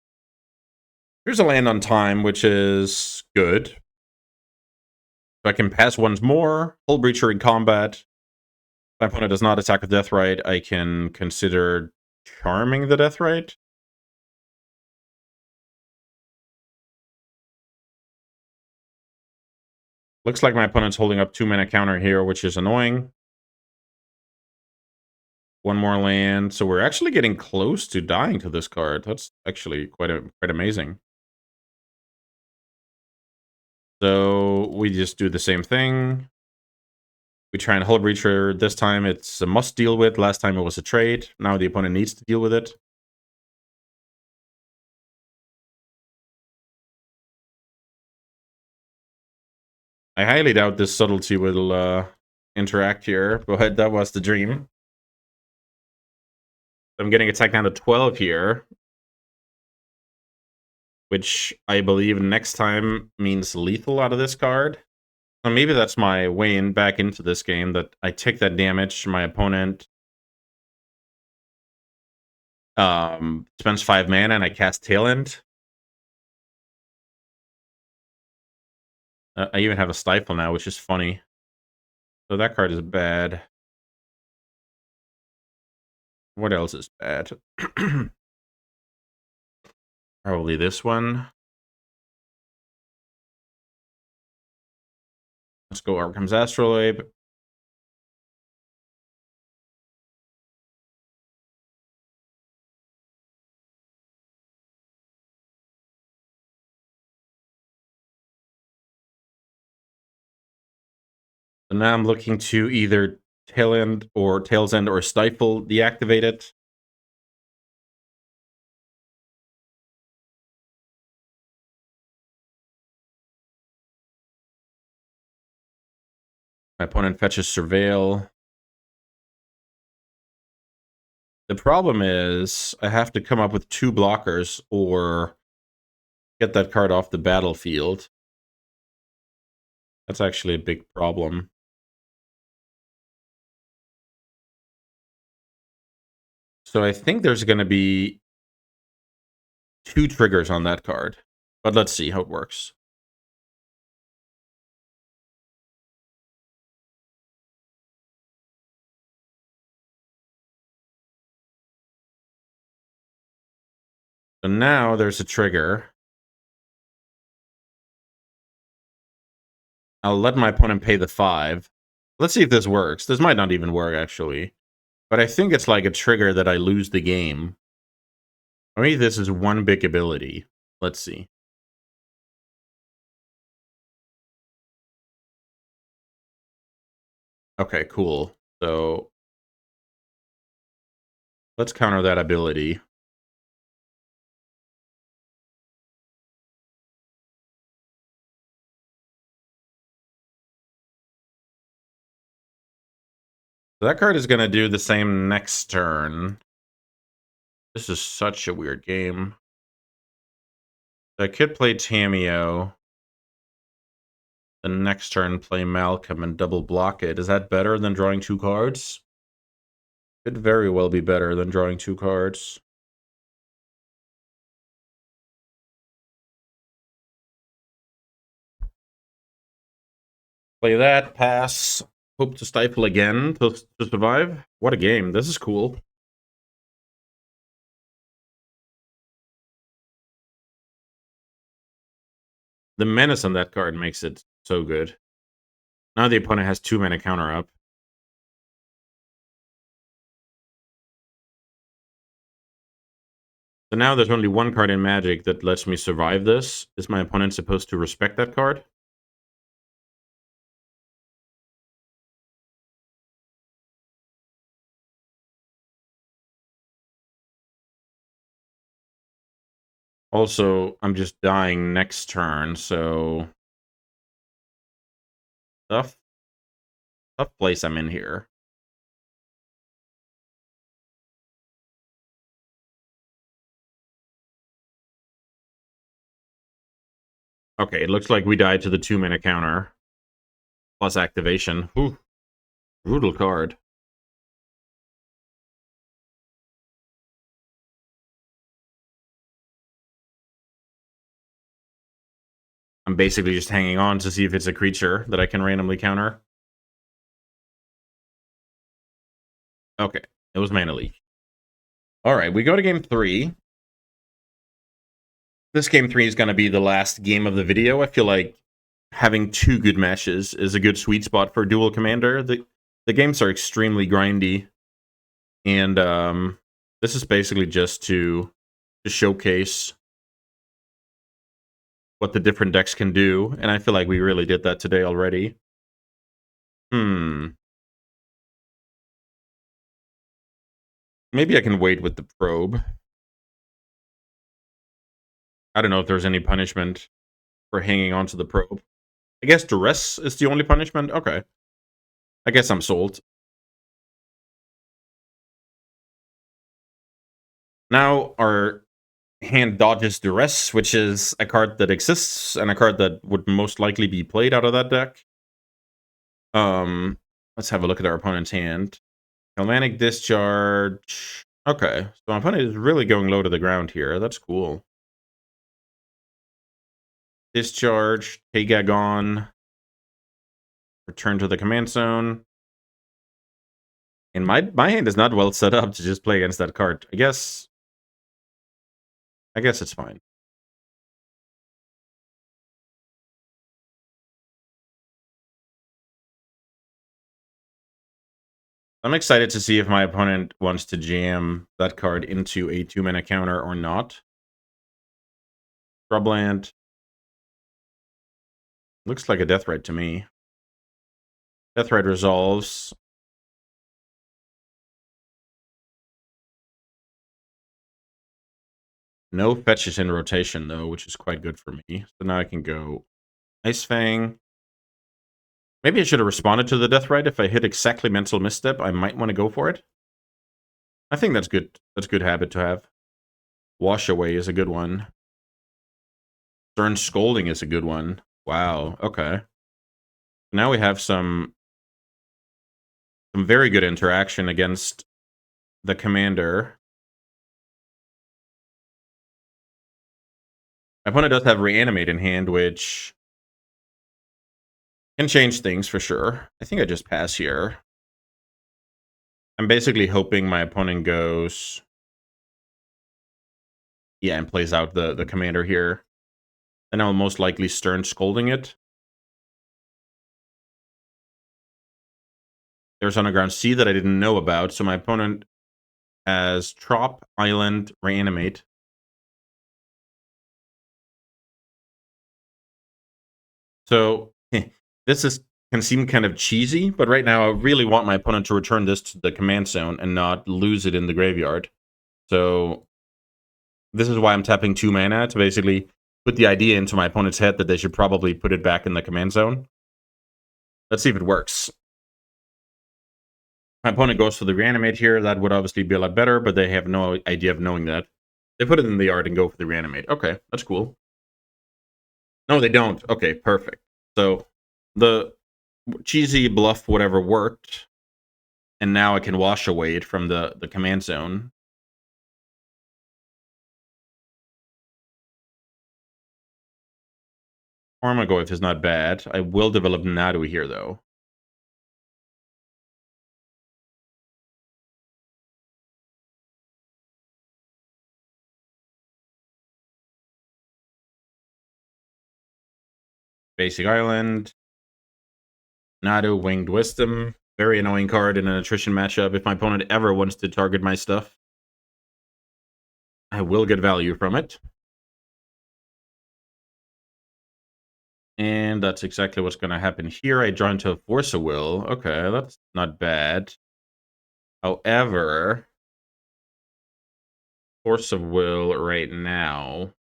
Here's a land on time, which is good. So I can pass once more, Hull Breacher in combat. If my opponent does not attack with Deathrite, I can consider charming the Deathrite. Looks like my opponent's holding up 2-mana counter here, which is annoying. One more land, so we're actually getting close to dying to this card. That's actually quite amazing. So we just do the same thing. We try and Hull Breacher. This time it's a must deal with. Last time it was a trade. Now the opponent needs to deal with it. I highly doubt this Subtlety will interact here, but that was the dream. I'm getting attacked down to 12 here, which I believe next time means lethal out of this card. So maybe that's my way in back into this game, that I take that damage, my opponent spends 5 mana and I cast Tail End. I even have a Stifle now, which is funny. So that card is bad. What else is bad? Probably this one. Let's go Arkham's Astrolabe. So now I'm looking to either Tail's End or Stifle deactivate it. My opponent fetches Surveil. The problem is I have to come up with 2 blockers or get that card off the battlefield. That's actually a big problem. So I think there's going to be 2 triggers on that card. But let's see how it works. So now there's a trigger. I'll let my opponent pay the 5. Let's see if this works. This might not even work, actually. But I think it's like a trigger that I lose the game. Or maybe this is one big ability. Let's see. Okay, cool. So let's counter that ability. So that card is going to do the same next turn. This is such a weird game. I could play Tamiyo. The next turn, play Malcolm and double block it. Is that better than drawing 2 cards? Could very well be better than drawing 2 cards. Play that, pass. Hope to stifle again to survive. What a game. This is cool. The menace on that card makes it so good. Now the opponent has 2 mana counter up. So now there's only 1 card in Magic that lets me survive this. Is my opponent supposed to respect that card? Also, I'm just dying next turn, so tough place I'm in here. Okay, it looks like we died to the 2 mana counter. Plus activation. Whew. Brutal card. I'm basically just hanging on to see if it's a creature that I can randomly counter. Okay, it was Mana Leak. Alright, we go to game 3. This game 3 is going to be the last game of the video. I feel like having 2 good matches is a good sweet spot for Duel Commander. The games are extremely grindy. And this is basically just to showcase what the different decks can do. And I feel like we really did that today already. Maybe I can wait with the probe. I don't know if there's any punishment for hanging on to the probe. I guess duress is the only punishment? Okay. I guess I'm sold. Now our hand dodges duress, which is a card that exists and a card that would most likely be played out of that deck. Let's have a look at our opponent's hand. Galvanic Discharge. Okay, so my opponent is really going low to the ground here. That's cool. Discharge, Tagagon, return to the command zone. And my hand is not well set up to just play against that card. I guess it's fine. I'm excited to see if my opponent wants to jam that card into a 2-mana counter or not. Scrubland. Looks like a Deathrite to me. Deathrite resolves. No fetches in rotation, though, which is quite good for me. So now I can go Ice Fang. Maybe I should have responded to the Deathrite. If I hit exactly Mental Misstep, I might want to go for it. I think that's good. That's a good habit to have. Wash Away is a good one. Stern Scolding is a good one. Wow, okay. Now we have some very good interaction against the commander. My opponent does have Reanimate in hand, which can change things for sure. I think I just pass here. I'm basically hoping my opponent goes... Yeah, and plays out the commander here. And I'll most likely Stern Scolding it. There's Underground Sea that I didn't know about, so my opponent has Trop, Island, Reanimate. So, this can seem kind of cheesy, but right now I really want my opponent to return this to the command zone and not lose it in the graveyard. So, this is why I'm tapping 2 mana to basically put the idea into my opponent's head that they should probably put it back in the command zone. Let's see if it works. My opponent goes for the Reanimate here. That would obviously be a lot better, but they have no idea of knowing that. They put it in the yard and go for the Reanimate. Okay, that's cool. No, they don't. Okay, perfect. So, the cheesy bluff whatever worked, and now I can wash away it from the command zone. Armagoyf is not bad. I will develop Nadu here, though. Basic Island. Nadu, Winged Wisdom. Very annoying card in an attrition matchup. If my opponent ever wants to target my stuff, I will get value from it. And that's exactly what's going to happen here. I draw into a Force of Will. Okay, that's not bad. However, Force of Will right now.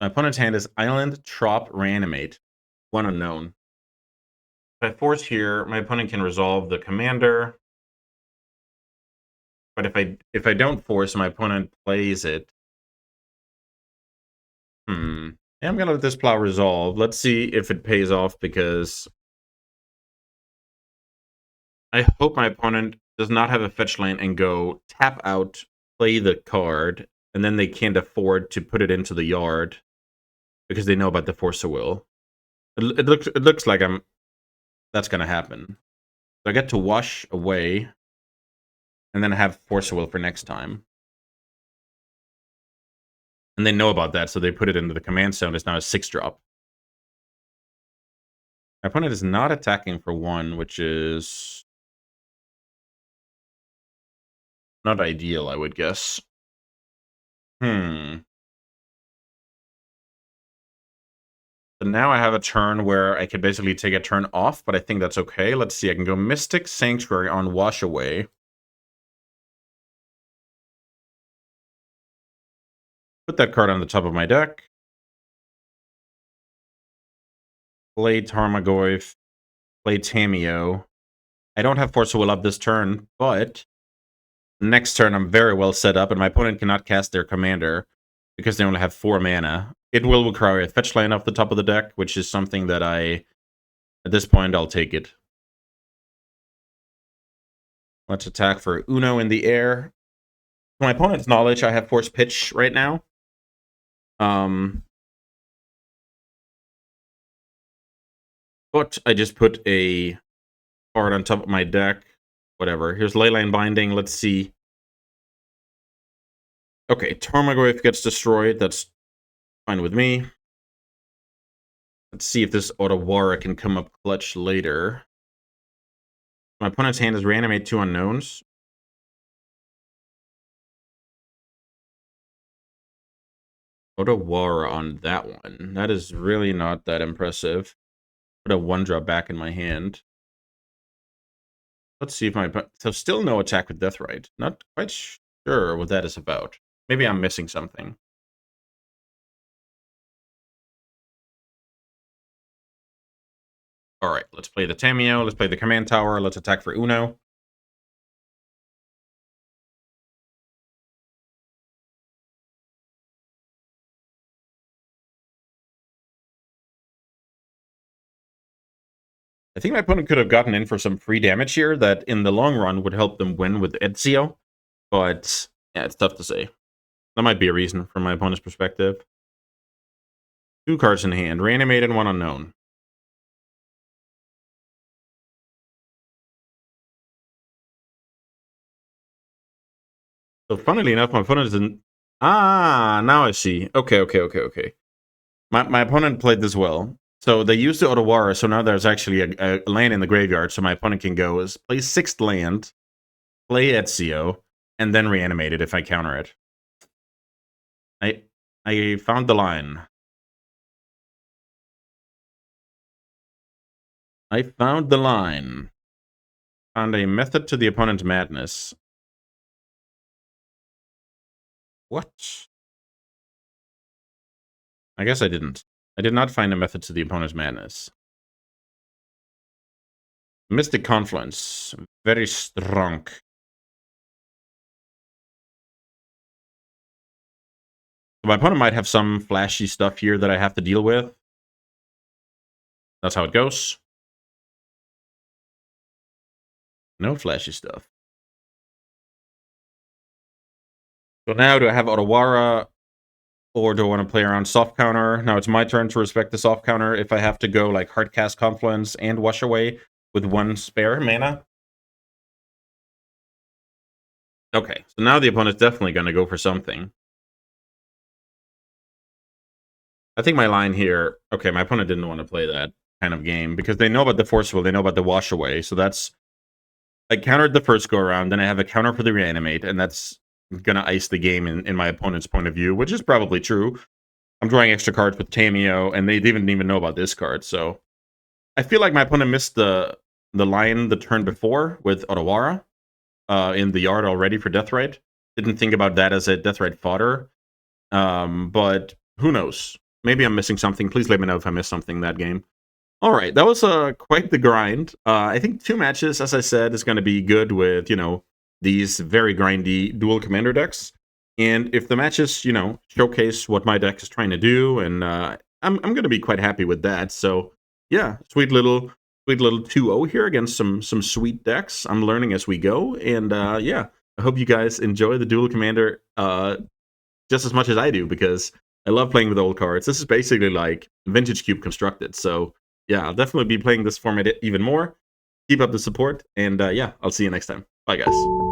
My opponent's hand is Island, Trop, Reanimate. One unknown. If I force here, my opponent can resolve the commander. But if I don't force, my opponent plays it. Yeah, I'm gonna let this plow resolve. Let's see if it pays off, because I hope my opponent does not have a fetch land and go tap out, play the card, and then they can't afford to put it into the yard because they know about the Force of Will. It looks like that's gonna happen. So I get to wash away, and then have Force of Will for next time. And they know about that, so they put it into the command zone. It's now a 6-drop. My opponent is not attacking for 1, which is not ideal, I would guess. So now I have a turn where I could basically take a turn off, but I think that's okay. Let's see, I can go Mystic Sanctuary on Wash Away. Put that card on the top of my deck. Play Tarmogoyf. play Tamio. I don't have Force of Will up this turn, but next turn I'm very well set up, and my opponent cannot cast their commander because they only have 4 mana. It will require a fetch land off the top of the deck, which is something that at this point, I'll take it. Let's attack for Uno in the air. To my opponent's knowledge, I have Force Pitch right now. But I just put a card on top of my deck. Whatever. Here's Leyline Binding. Let's see. Okay, Tarmogoyf gets destroyed. That's fine with me. Let's see if this Otawara can come up clutch later. My opponent's hand is Reanimate 2 Unknowns. Otawara on that one. That is really not that impressive. Put a 1-drop back in my hand. Let's see if my... So still no attack with Deathrite. Not quite sure what that is about. Maybe I'm missing something. Alright, let's play the Tamio. Let's play the Command Tower. Let's attack for Uno. I think my opponent could have gotten in for some free damage here that in the long run would help them win with Ezio. But, yeah, it's tough to say. That might be a reason from my opponent's perspective. 2 cards in hand. Reanimate and 1 Unknown. So, funnily enough, my opponent isn't... Ah, now I see. Okay. My opponent played this well. So they used the Otawara, so now there's actually a land in the graveyard, so my opponent can go is play 6th land, play Ezio, and then reanimate it if I counter it. I found the line. I found the line. Found a method to the opponent's madness. What? I guess I didn't. I did not find a method to the opponent's madness. Mystic Confluence. Very strong. My opponent might have some flashy stuff here that I have to deal with. That's how it goes. No flashy stuff. So now, do I have Otawara, or do I want to play around soft counter? Now it's my turn to respect the soft counter if I have to go like Hardcast Confluence and Wash Away with 1 spare mana. Okay, so now the opponent's definitely going to go for something. I think my line here... Okay, my opponent didn't want to play that kind of game because they know about the Forceful, they know about the Wash Away, so that's... I countered the first go-around, then I have a counter for the Reanimate, and that's gonna ice the game in my opponent's point of view, which is probably true. I'm drawing extra cards with Tamio, and they didn't even know about this card, so... I feel like my opponent missed the line the turn before with Otawara in the yard already for Deathrite. Didn't think about that as a Deathrite fodder, but who knows? Maybe I'm missing something. Please let me know if I missed something in that game. All right, that was quite the grind. I think 2 matches, as I said, is going to be good with, you know, these very grindy dual commander decks. And if the matches, you know, showcase what my deck is trying to do, and I'm going to be quite happy with that. So, yeah, sweet little 2-0 here against some sweet decks. I'm learning as we go. And, yeah, I hope you guys enjoy the dual commander just as much as I do, because I love playing with old cards. This is basically like Vintage Cube constructed. So, yeah, I'll definitely be playing this format even more. Keep up the support, and yeah, I'll see you next time. Bye, guys.